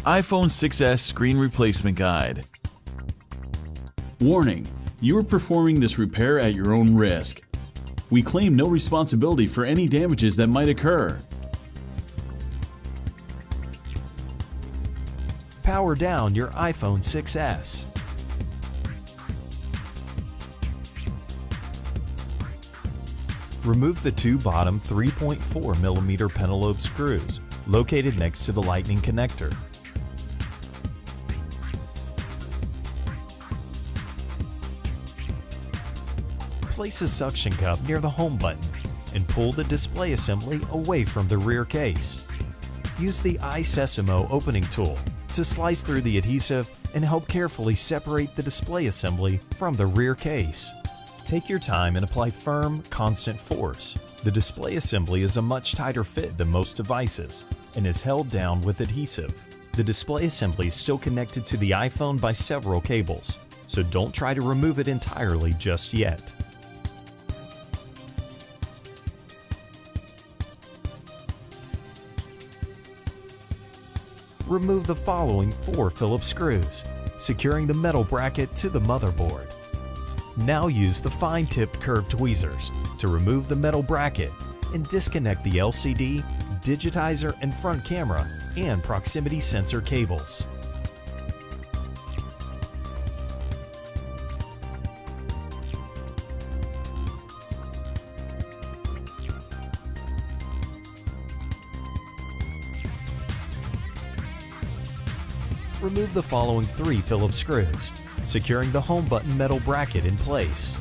iPhone 6s Screen Replacement Guide. Warning: you are performing this repair at your own risk. We claim no responsibility for any damages that might occur. Power down your iPhone 6s. Remove the two bottom 3.4mm pentalobe screws located next to the lightning connector. Place a suction cup near the home button and pull the display assembly away from the rear case. Use the iSesamo opening tool to slice through the adhesive and help carefully separate the display assembly from the rear case. Take your time and apply firm, constant force. The display assembly is a much tighter fit than most devices and is held down with adhesive. The display assembly is still connected to the iPhone by several cables, so don't try to remove it entirely just yet. Remove the following 4 Phillips screws, securing the metal bracket to the motherboard. Now use the fine-tipped curved tweezers to remove the metal bracket and disconnect the LCD, digitizer and front camera and proximity sensor cables. Remove the following 3 Phillips screws, securing the home button metal bracket in place.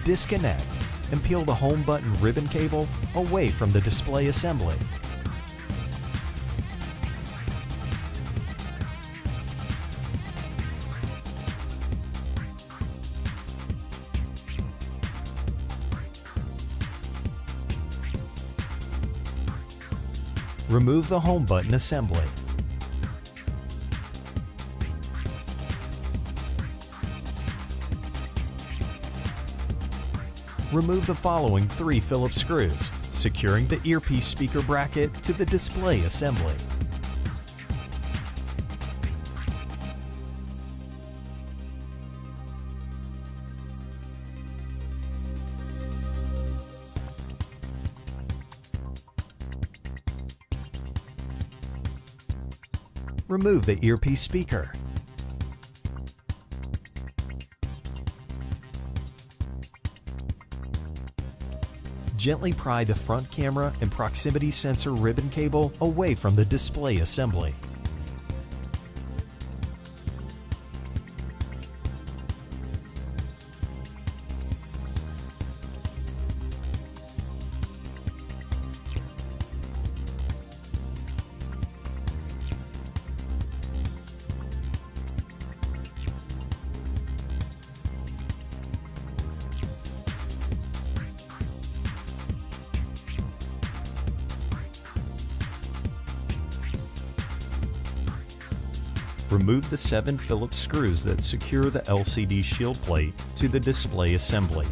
Disconnect and peel the home button ribbon cable away from the display assembly. Remove the home button assembly. Remove the following 3 Phillips screws, securing the earpiece speaker bracket to the display assembly. Remove the earpiece speaker. Gently pry the front camera and proximity sensor ribbon cable away from the display assembly. Remove the 7 Phillips screws that secure the LCD shield plate to the display assembly.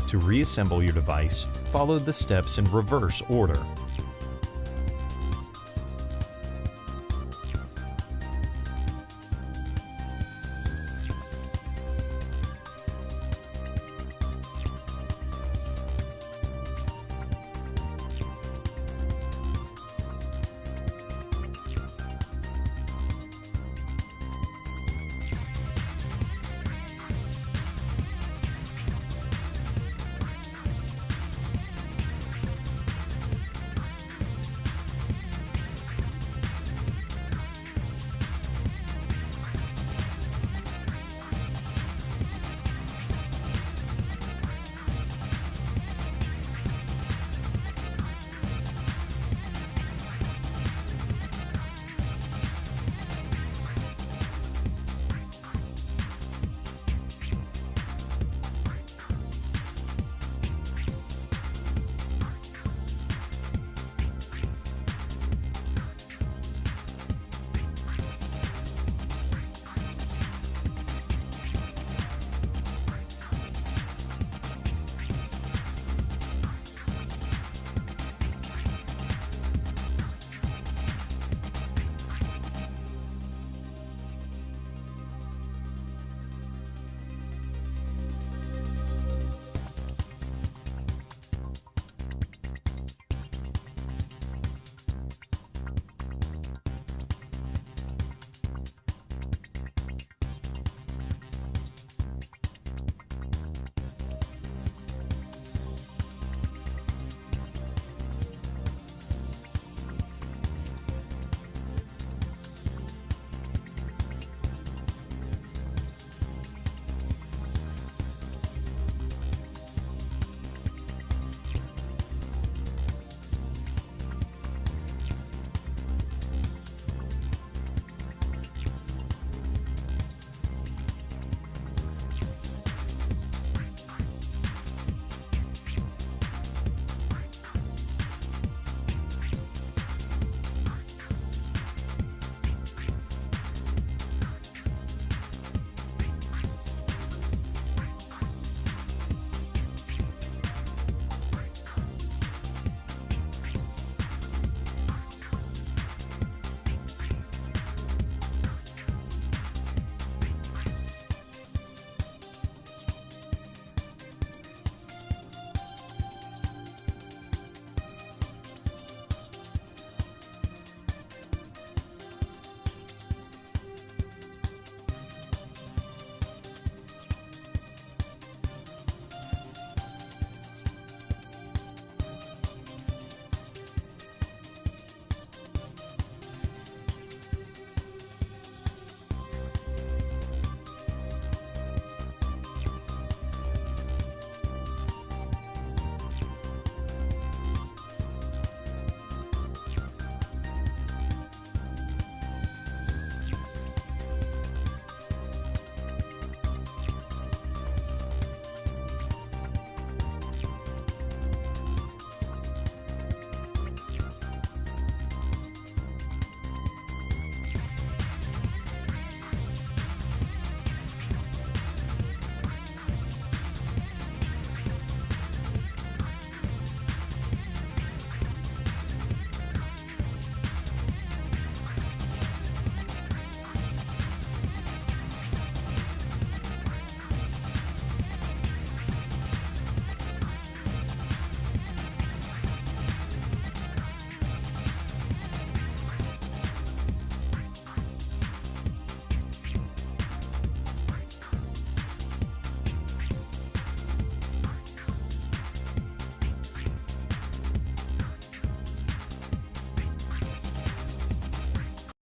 To reassemble your device, follow the steps in reverse order.